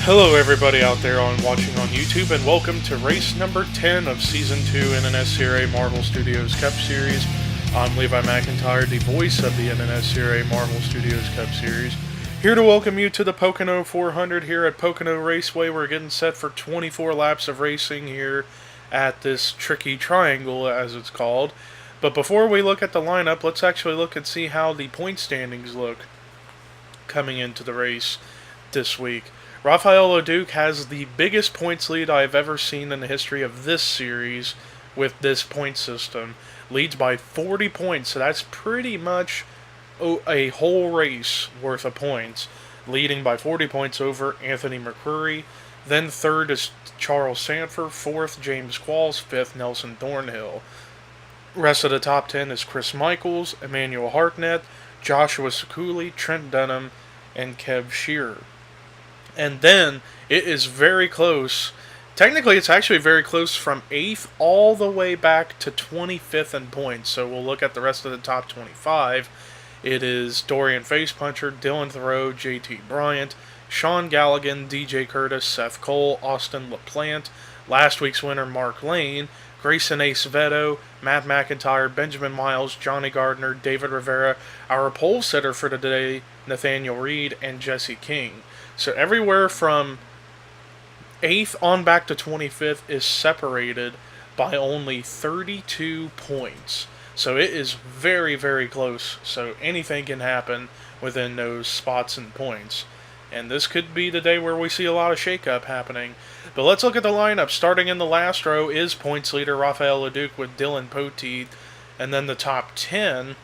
Hello everybody out there watching on YouTube, and welcome to race number 10 of Season 2 NNSCRA Marvel Studios Cup Series. I'm Levi McIntyre, the voice of the NNSCRA Marvel Studios Cup Series, here to welcome you to the Pocono 400 here at Pocono Raceway. We're getting set for 24 laps of racing here at this tricky triangle, as it's called. But before we look at the lineup, let's actually look and see how the point standings look coming into the race this week. Rafael Leduc has the biggest points lead I've ever seen in the history of this series with this point system. Leads by 40 points, so that's pretty much a whole race worth of points. Leading by 40 points over Anthony McCreary. Then third is Charles Sanford. Fourth, James Qualls. Fifth, Nelson Thornhill. Rest of the top 10 is Chris Michaels, Emmanuel Hartnett, Joshua Sekuli, Trent Dunham, and Kev Shearer. And then it is very close. Technically, it's actually very close from 8th all the way back to 25th in points. So we'll look at the rest of the top 25. It is Dorian Facepuncher, Dylan Thoreau, JT Bryant, Sean Galligan, DJ Curtis, Seth Cole, Austin LaPlante, last week's winner Mark Lane, Grayson Acevedo, Matt McIntyre, Benjamin Miles, Johnny Gardner, David Rivera, our pole sitter for today, Nathaniel Reed, and Jesse King. So everywhere from 8th on back to 25th is separated by only 32 points. So it is very, very close. So anything can happen within those spots and points. And this could be the day where we see a lot of shakeup happening. But let's look at the lineup. Starting in the last row is points leader Rafael Leduc with Dylan Poteet. And then the top 10,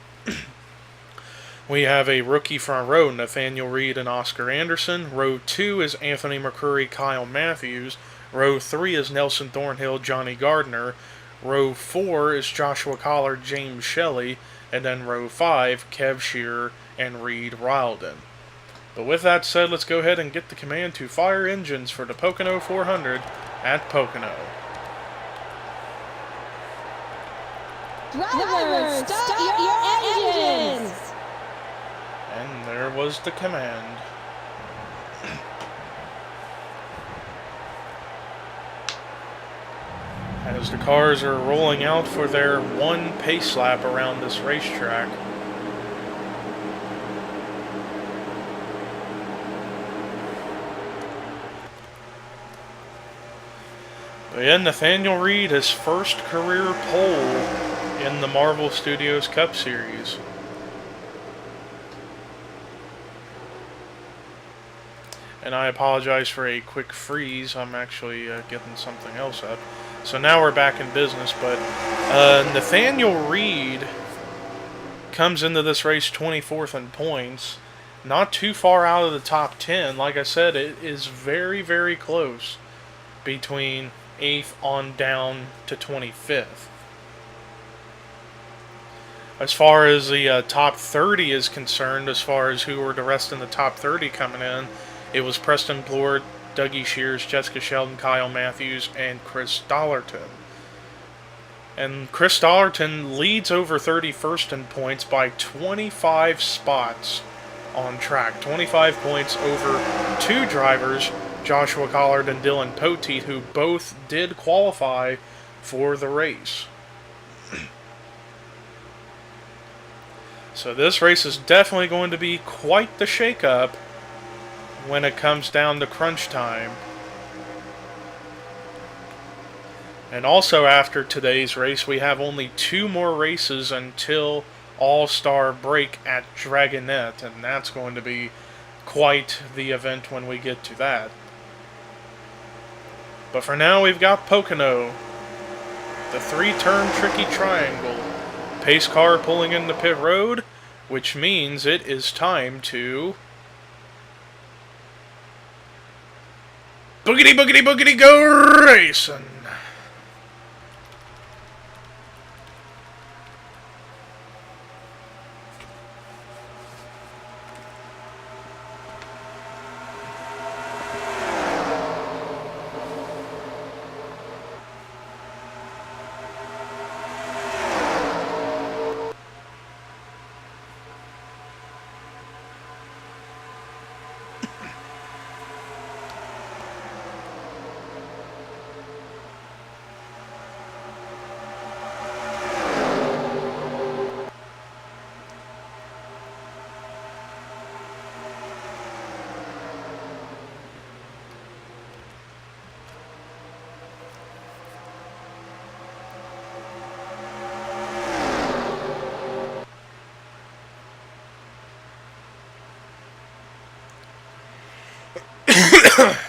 we have a rookie front row, Nathaniel Reed and Oscar Anderson. Row 2 is Anthony McCreary, Kyle Matthews. Row 3 is Nelson Thornhill, Johnny Gardner. Row 4 is Joshua Collard, James Shelley. And then row 5, Kev Shearer and Reed Rylden. But with that said, let's go ahead and get the command to fire engines for the Pocono 400 at Pocono. Drivers, start your engines! And there was the command. As the cars are rolling out for their one pace lap around this racetrack. But yeah, Nathaniel Reed, his first career pole in the Marvel Studios Cup Series. And I apologize for a quick freeze. I'm actually getting something else up. So now we're back in business. But Nathaniel Reed comes into this race 24th in points. Not too far out of the top 10. Like I said, it is very, very close between 8th on down to 25th. As far as the top 30 is concerned, as far as who were the rest in the top 30 coming in, it was Preston Plord, Dougie Shears, Jessica Sheldon, Kyle Matthews, and Chris Dollarton. And Chris Dollarton leads over 31st in points by 25 spots on track. 25 points over two drivers, Joshua Collard and Dylan Poteet, who both did qualify for the race. So this race is definitely going to be quite the shakeup when it comes down to crunch time. And also after today's race, we have only 2 more races until All-Star break at Dragonette, and that's going to be quite the event when we get to that. But for now, we've got Pocono, the 3-turn tricky triangle. Pace car pulling into pit road, which means it is time to boogity boogity boogity go racing.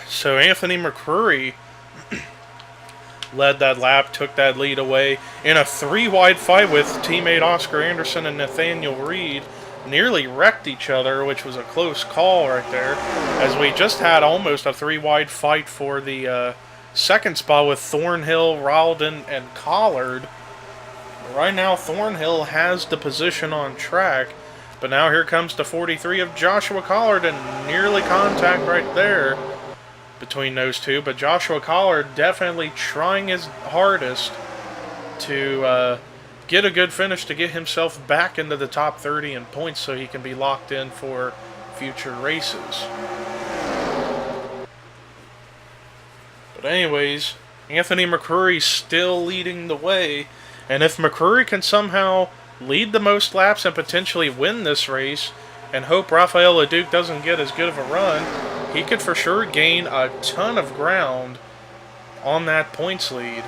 So Anthony McCurry led that lap, took that lead away in a 3-wide fight with teammate Oscar Anderson and Nathaniel Reed. Nearly wrecked each other, which was a close call right there, as we just had almost a 3-wide fight for the second spot with Thornhill, Ralden, and Collard. Right now, Thornhill has the position on track, but now here comes the 43 of Joshua Collard, and nearly contact right there between those two. But Joshua Collard definitely trying his hardest to get a good finish to get himself back into the top 30 in points so he can be locked in for future races. But anyways, Anthony McCurry still leading the way, and if McCurry can somehow lead the most laps and potentially win this race, and hope Rafael LeDuc doesn't get as good of a run, he could for sure gain a ton of ground on that points lead.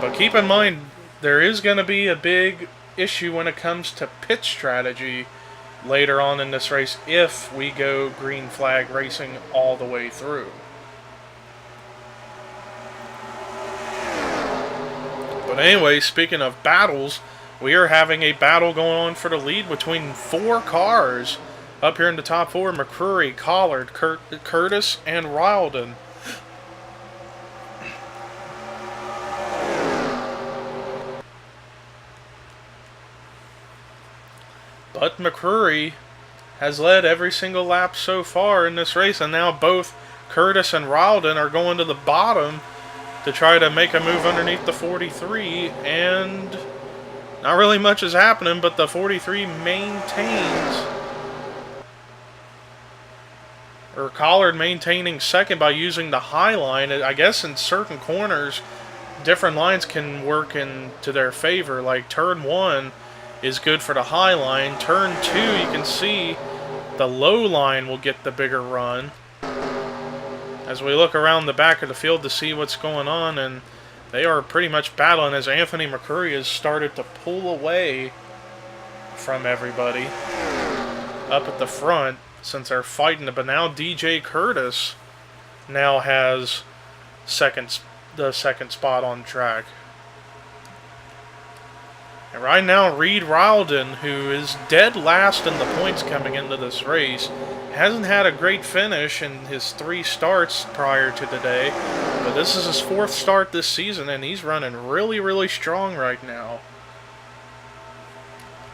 But keep in mind, there is going to be a big issue when it comes to pit strategy later on in this race if we go green flag racing all the way through. But anyway, speaking of battles, we are having a battle going on for the lead between 4 cars up here in the top 4. McCurry, Collard, Curtis, and Ralden. But McCurry has led every single lap so far in this race, and now both Curtis and Ralden are going to the bottom to try to make a move underneath the 43, and not really much is happening, but the 43 maintains, or Collard maintaining second by using the high line. I guess in certain corners, different lines can work into their favor, like turn 1 is good for the high line. Turn 2, you can see the low line will get the bigger run. As we look around the back of the field to see what's going on, and they are pretty much battling as Anthony McCurry has started to pull away from everybody up at the front since they're fighting it. But now DJ Curtis now has the second spot on track. And right now, Reed Ralden, who is dead last in the points coming into this race, hasn't had a great finish in his 3 starts prior to today, but this is his 4th start this season, and he's running really, really strong right now.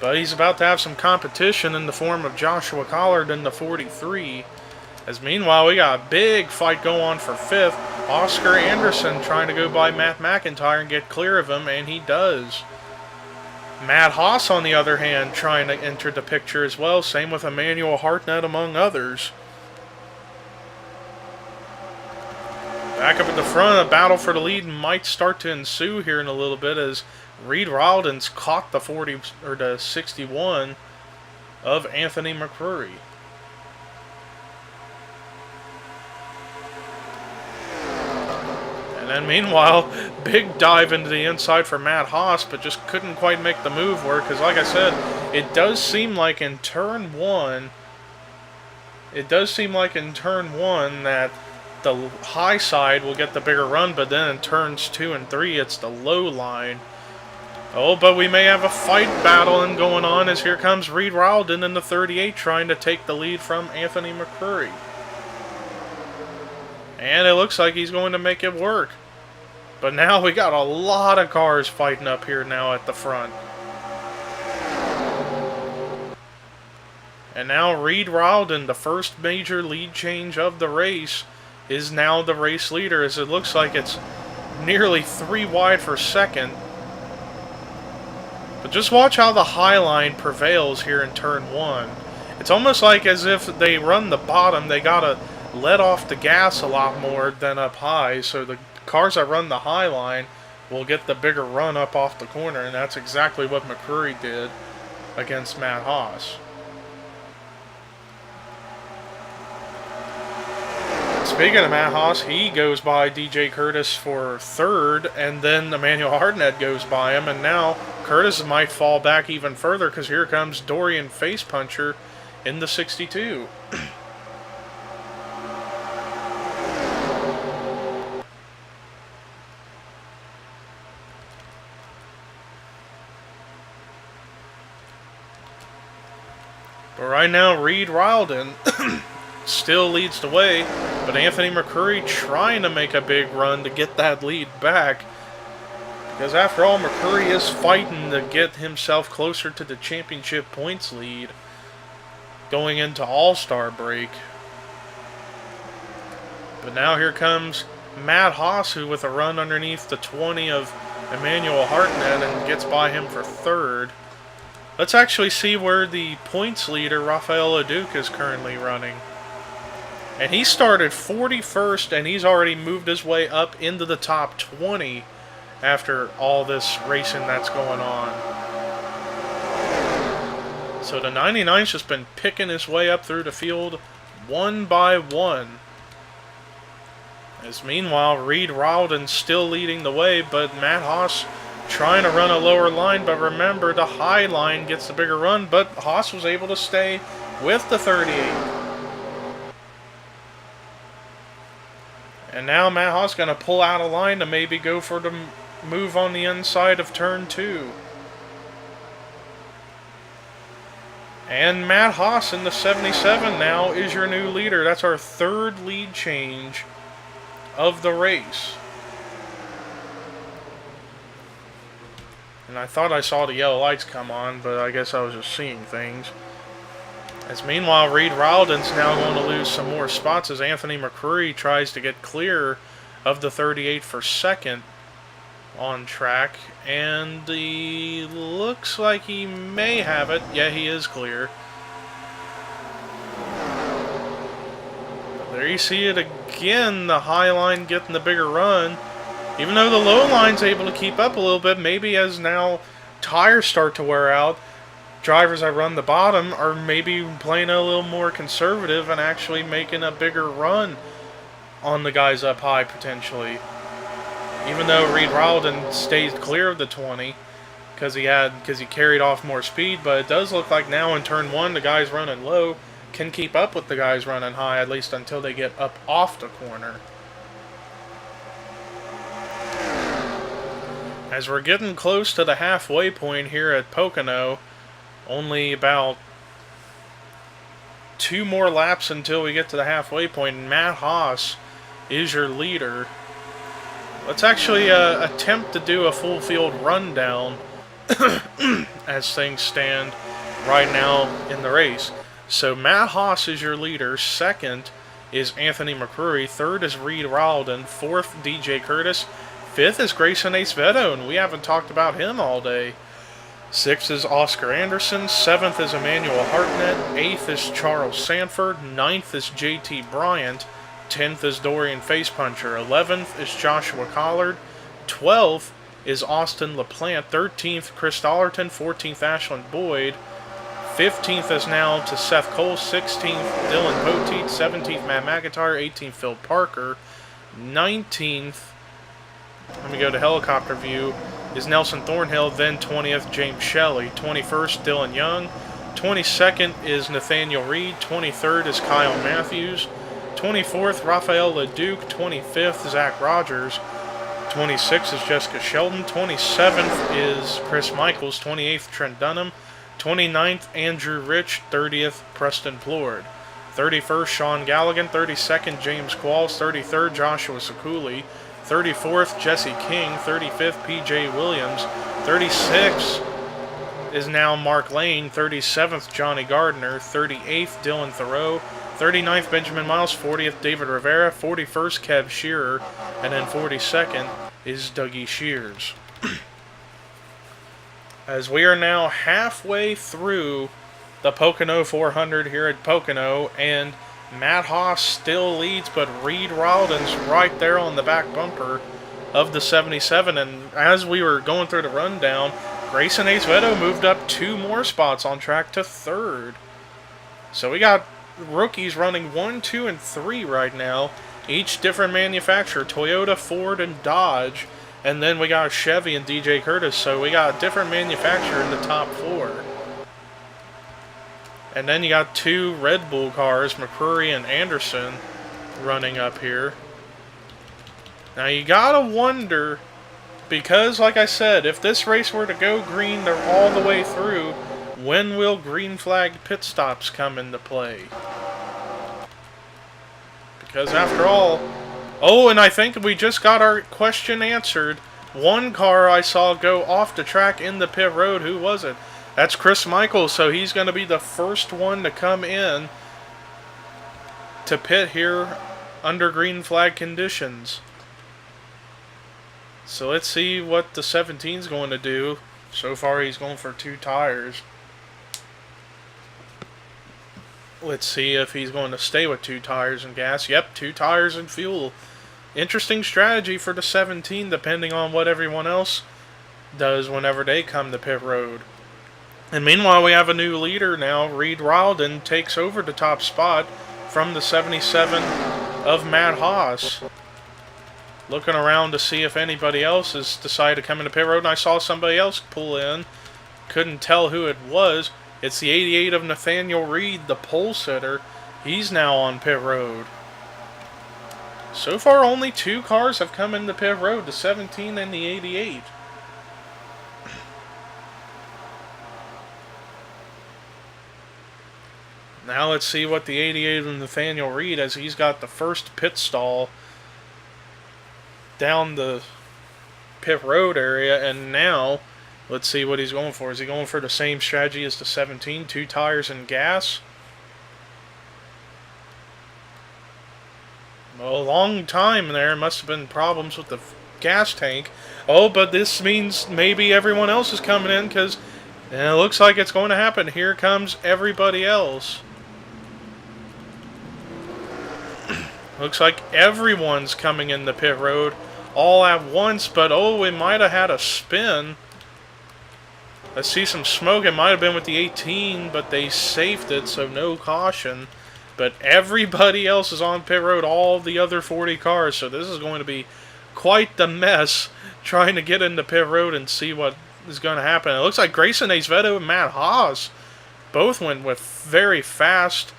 But he's about to have some competition in the form of Joshua Collard in the 43. As meanwhile, we got a big fight going on for 5th. Oscar Anderson trying to go by Matt McIntyre and get clear of him, and he does. Matt Haas, on the other hand, trying to enter the picture as well. Same with Emmanuel Hartnett, among others. Back up at the front, a battle for the lead might start to ensue here in a little bit as Reed Ralden's caught the 40 or the 61 of Anthony McCurry. And then meanwhile, big dive into the inside for Matt Haas, but just couldn't quite make the move work. Because like I said, it does seem like in turn 1, that the high side will get the bigger run, but then in turns 2 and 3, it's the low line. Oh, but we may have a fight battling going on as here comes Reed Ralden in the 38 trying to take the lead from Anthony McCurry. And it looks like he's going to make it work. But now we got a lot of cars fighting up here now at the front. And now Reed Ralden, the first major lead change of the race, is now the race leader, as it looks like it's nearly 3 wide for second. But just watch how the high line prevails here in turn 1. It's almost like as if they run the bottom, they gotta let off the gas a lot more than up high, so the cars that run the high line will get the bigger run up off the corner, and that's exactly what McCurry did against Matt Haas. Speaking of Matt Haas, he goes by DJ Curtis for 3rd, and then Emmanuel Hartnett goes by him, and now Curtis might fall back even further because here comes Dorian Facepuncher in the 62. right now, Reed Rildon still leads the way, but Anthony McCurry trying to make a big run to get that lead back. Because after all, McCurry is fighting to get himself closer to the championship points lead going into All-Star break. But now here comes Matt Haas, who with a run underneath the 20 of Emmanuel Hartnett and gets by him for third. Let's actually see where the points leader, Rafael Leduc, is currently running. And he started 41st, and he's already moved his way up into the top 20 after all this racing that's going on. So the 99's just been picking his way up through the field one by one. As meanwhile, Reed Rildon's still leading the way, but Matt Haas trying to run a lower line. But remember, the high line gets the bigger run, but Haas was able to stay with the 38. And now Matt Haas going to pull out a line to maybe go for the move on the inside of turn 2. And Matt Haas in the 77 now is your new leader. That's our third lead change of the race. And I thought I saw the yellow lights come on, but I guess I was just seeing things. As meanwhile, Reed Rildon's now going to lose some more spots as Anthony McCurry tries to get clear of the 38 for second on track. And he looks like he may have it. Yeah, he is clear. There you see it again, the high line getting the bigger run. Even though the low line's able to keep up a little bit, maybe as now tires start to wear out, drivers that run the bottom are maybe playing a little more conservative and actually making a bigger run on the guys up high potentially. Even though Reed Rildon stays clear of the 20 because he carried off more speed, but it does look like now in turn 1 the guys running low can keep up with the guys running high, at least until they get up off the corner. As we're getting close to the halfway point here at Pocono, only about 2 more laps until we get to the halfway point, and Matt Haas is your leader. Let's actually attempt to do a full field rundown as things stand right now in the race. So Matt Haas is your leader, second is Anthony McCurry, third is Reed Rildon, fourth DJ Curtis, fifth is Grayson Acevedo, and we haven't talked about him all day. Sixth is Oscar Anderson, seventh is Emmanuel Hartnett, eighth is Charles Sanford, ninth is JT Bryant, 10th is Dorian Facepuncher, 11th is Joshua Collard, 12th is Austin LaPlante, 13th Chris Dollerton, 14th Ashland Boyd, 15th is now to Seth Cole, 16th Dylan Poteet, 17th Matt McIntyre, 18th Phil Parker, 19th, let me go to helicopter view, is Nelson Thornhill, then 20th James Shelley, 21st Dylan Young, 22nd is Nathaniel Reed, 23rd is Kyle Matthews, 24th Rafael Leduc, 25th Zach Rogers, 26th is Jessica Sheldon, 27th is Chris Michaels, 28th Trent Dunham, 29th Andrew Rich, 30th Preston Plord, 31st Sean Galligan, 32nd James Qualls, 33rd Joshua Sekuli, 34th Jesse King, 35th PJ Williams, 36th is now Mark Lane, 37th Johnny Gardner, 38th Dylan Thoreau, 39th Benjamin Miles, 40th David Rivera, 41st Kev Shearer, and then 42nd is Dougie Shears. As we are now halfway through the Pocono 400 here at Pocono, and Matt Haas still leads, but Reed Rildon's right there on the back bumper of the 77. And as we were going through the rundown, Grayson Acevedo moved up 2 more spots on track to third. So we got rookies running 1, 2, and 3 right now, each different manufacturer, Toyota, Ford, and Dodge. And then we got Chevy and DJ Curtis, so we got a different manufacturer in the top 4. And then you got 2 Red Bull cars, McCurry and Anderson, running up here. Now you gotta wonder, because like I said, if this race were to go green all the way through, When will green flag pit stops come into play? Because after all... Oh, and I think we just got our question answered. One car I saw go off the track in the pit road. Who was it? That's Chris Michaels, so he's going to be the first one to come in to pit here under green flag conditions. So let's see what the 17 is going to do. So far he's going for 2 tires. Let's see if he's going to stay with 2 tires and gas. Yep, 2 tires and fuel. Interesting strategy for the 17, depending on what everyone else does whenever they come to pit road. And meanwhile, we have a new leader now. Reed Rowden takes over the top spot from the 77 of Matt Haas. Looking around to see if anybody else has decided to come into pit road, and I saw somebody else pull in. Couldn't tell who it was. It's the 88 of Nathaniel Reed, the pole sitter. He's now on pit road. So far, only 2 cars have come into pit road, the 17 and the 88. Now let's see what the 88 of Nathaniel Reed, as he's got the first pit stall down the pit road area, and now let's see what he's going for. Is he going for the same strategy as the 17, 2 tires and gas? A long time there. Must have been problems with the gas tank. Oh, but this means maybe everyone else is coming in, because it looks like it's going to happen. Here comes everybody else. Looks like everyone's coming in the pit road all at once, but oh, we might have had a spin. I see some smoke. It might have been with the 18, but they safed it, so no caution. But everybody else is on pit road, all the other 40 cars, so this is going to be quite the mess trying to get into pit road and see what is going to happen. It looks like Grayson Acevedo and Matt Haas both went with very fast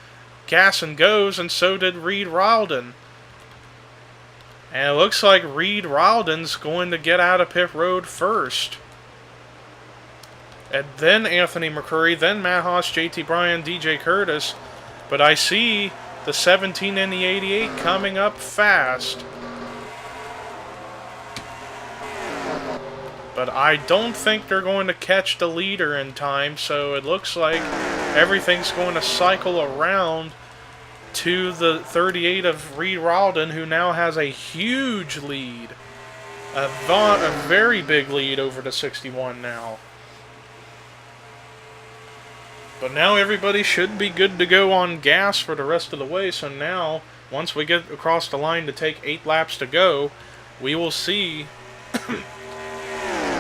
gas and goes, and so did Reed Rowden. And it looks like Reed Rowden's going to get out of pit road first. And then Anthony McCurry, then Matt Haas, JT Bryan, DJ Curtis. But I see the 17 and the 88 coming up fast. But I don't think they're going to catch the leader in time, so it looks like everything's going to cycle around to the 38 of Reed Rowden, who now has a huge lead. A very big lead over the 61 now. But now everybody should be good to go on gas for the rest of the way. So now, once we get across the line to take 8 laps to go, we will see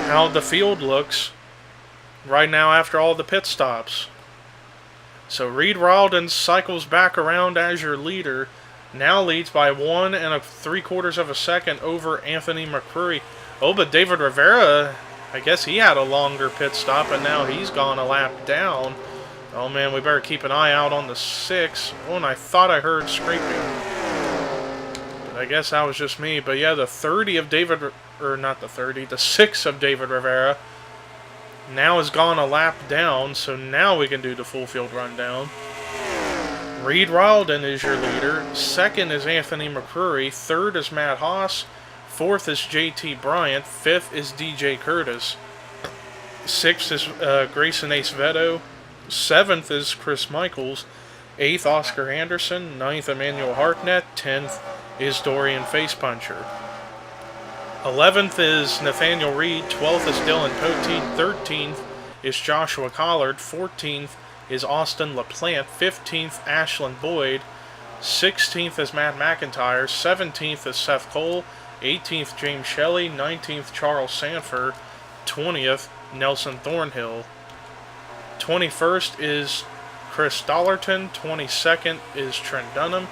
how the field looks right now after all the pit stops. So Reed Rowden cycles back around as your leader. Now leads by 1 3/4 of a second over Anthony McCurry. Oh, but David Rivera, I guess he had a longer pit stop, and now he's gone a lap down. Oh man, we better keep an eye out on the 6. Oh, and I thought I heard scraping. But I guess that was just me. But yeah, the 30 of David, or not the 30, the 6 of David Rivera now has gone a lap down, so now we can do the full field rundown. Reed Rowden is your leader. 2nd is Anthony McCurry. 3rd is Matt Haas. 4th is JT Bryant. 5th is DJ Curtis. 6th is Grayson Acevedo. 7th is Chris Michaels. 8th, Oscar Anderson. 9th, Emmanuel Hartnett. 10th is Dorian Facepuncher. 11th is Nathaniel Reed. 12th is Dylan Poteet. 13th is Joshua Collard. 14th is Austin LaPlante. 15th, Ashland Boyd. 16th is Matt McIntyre. 17th is Seth Cole. 18th, James Shelley. 19th, Charles Sanford. 20th, Nelson Thornhill. 21st is Chris Dollarton. 22nd is Trent Dunham.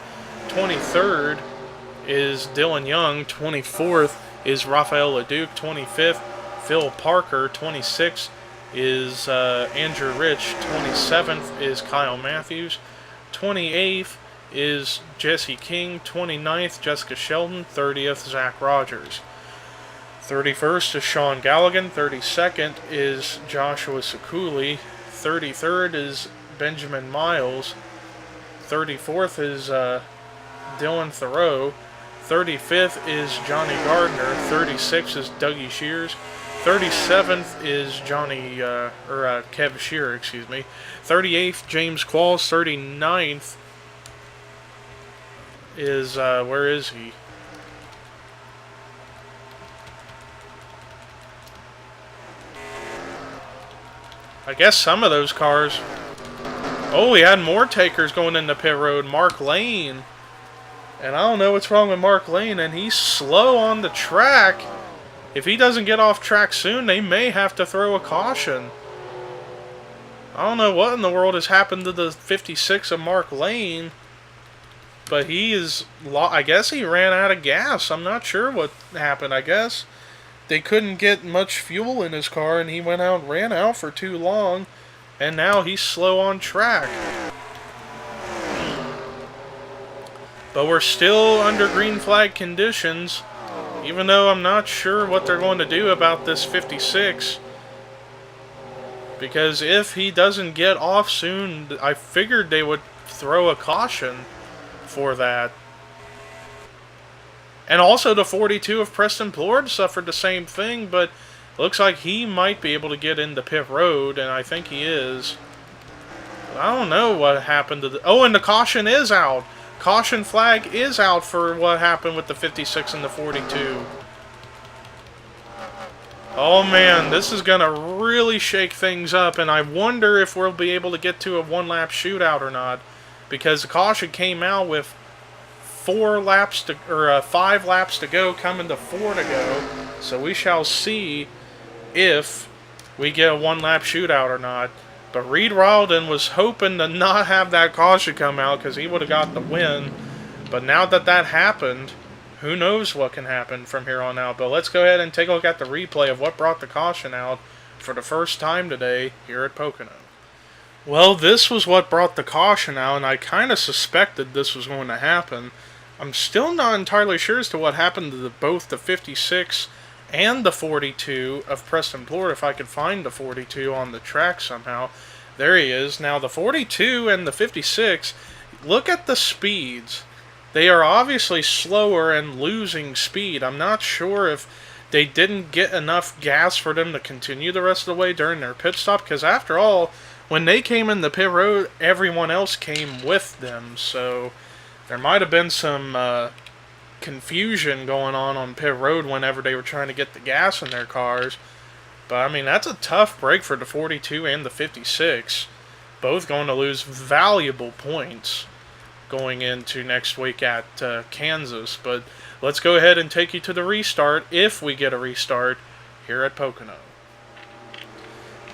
23rd is Dylan Young. 24th is Rafael LeDuc. 25th, Phil Parker. 26th is Andrew Rich. 27th is Kyle Matthews. 28th is Jesse King. 29th, Jessica Sheldon. 30th, Zach Rogers. 31st is Sean Galligan. 32nd is Joshua Sekuli. 33rd is Benjamin Miles. 34th is Dylan Thoreau. 35th is Johnny Gardner. 36th is Dougie Shears. 37th is Kev Shearer, excuse me. 38th, James Qualls. 39th is, where is he? I guess some of those cars. Oh, we had more takers going into pit road. Mark Lane. And I don't know what's wrong with Mark Lane, and he's slow on the track. If he doesn't get off track soon, they may have to throw a caution. I don't know what in the world has happened to the 56 of Mark Lane. But he is, I guess he ran out of gas. I'm not sure what happened. I guess they couldn't get much fuel in his car, and he went out and ran out for too long. And now he's slow on track. But we're still under green flag conditions, even though I'm not sure what they're going to do about this 56. Because if he doesn't get off soon, I figured they would throw a caution for that. And also the 42 of Preston Plord suffered the same thing, but looks like he might be able to get into pit road, and I think he is. I don't know what happened to the... Oh, and the caution is out! Caution flag is out for what happened with the 56 and the 42. Oh man, this is going to really shake things up, and I wonder if we'll be able to get to a one-lap shootout or not. Because the caution came out with 5 laps to go, coming to 4 to go. So we shall see if we get a one-lap shootout or not. But Reed Ralden was hoping to not have that caution come out because he would have got the win. But now that that happened, who knows what can happen from here on out. But let's go ahead and take a look at the replay of what brought the caution out for the first time today here at Pocono. Well, this was what brought the caution out, and I kind of suspected this was going to happen. I'm still not entirely sure as to what happened to both the 56 and the 42 of Preston Plord, if I could find the 42 on the track somehow. There he is. Now, the 42 and the 56, look at the speeds. They are obviously slower and losing speed. I'm not sure if they didn't get enough gas for them to continue the rest of the way during their pit stop, because after all, when they came in the pit road, everyone else came with them, so there might have been some confusion going on pit road whenever they were trying to get the gas in their cars. But I mean, that's a tough break for the 42 and the 56, both going to lose valuable points going into next week at Kansas. But let's go ahead and take you to the restart, if we get a restart here at Pocono.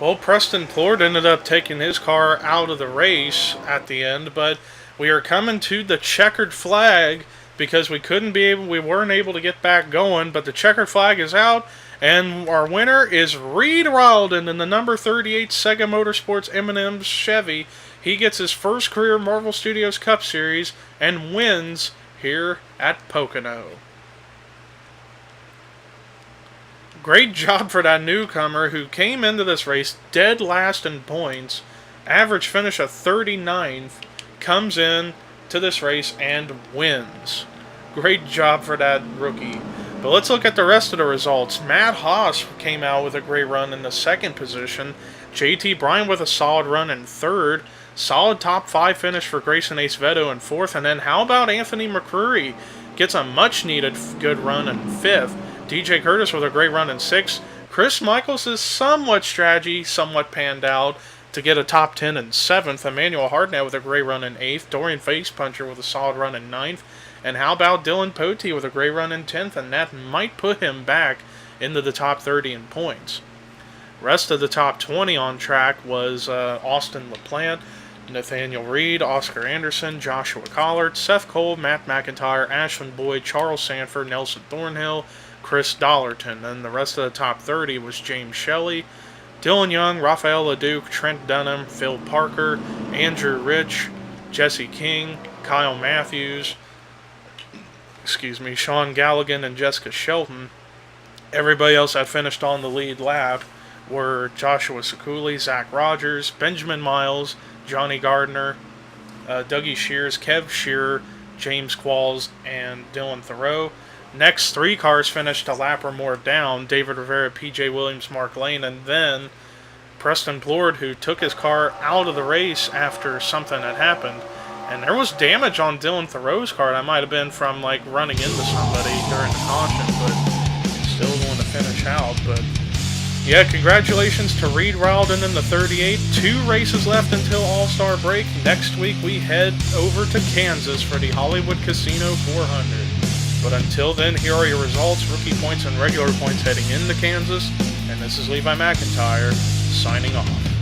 Well, Preston Plord ended up taking his car out of the race at the end, but we are coming to the checkered flag because we weren't able to get back going, but the checkered flag is out, and our winner is Reed Ralden in the number 38 Sega Motorsports M&M's Chevy. He gets his first career Marvel Studios Cup Series and wins here at Pocono. Great job for that newcomer who came into this race dead last in points, average finish of 39th, comes in to this race and wins. Great job for that rookie. But let's look at the rest of the results. Matt Haas came out with a great run in the second position. JT Bryan with a solid run in third. Solid top 5 finish for Grayson Acevedo in fourth. And then how about Anthony McCreary? Gets a much needed good run in fifth. DJ Curtis with a great run in sixth. Chris Michaels' somewhat strategy panned out to get a top 10 in 7th. Emmanuel Hardnett with a great run in 8th. Dorian Facepuncher with a solid run in 9th. And how about Dylan Pote with a great run in 10th, and that might put him back into the top 30 in points. Rest of the top 20 on track was Austin LaPlante, Nathaniel Reed, Oscar Anderson, Joshua Collard, Seth Cole, Matt McIntyre, Ashland Boyd, Charles Sanford, Nelson Thornhill, Chris Dollarton. And the rest of the top 30 was James Shelley, Dylan Young, Rafael LeDuc, Trent Dunham, Phil Parker, Andrew Rich, Jesse King, Kyle Matthews, Sean Galligan, and Jessica Shelton. Everybody else that finished on the lead lap were Joshua Sekuli, Zach Rogers, Benjamin Miles, Johnny Gardner, Dougie Shears, Kev Shearer, James Qualls, and Dylan Thoreau. Next 3 cars finished a lap or more down: David Rivera, PJ Williams, Mark Lane, and then Preston Plord, who took his car out of the race after something had happened. And there was damage on Dylan Thoreau's car. That might have been from like running into somebody during the caution, but still going to finish out. But yeah, congratulations to Reed Rowden in the 38. 2 races left until All-Star break. Next week we head over to Kansas for the Hollywood Casino 400. But until then, here are your results, rookie points and regular points heading into Kansas. And this is Levi McIntyre signing off.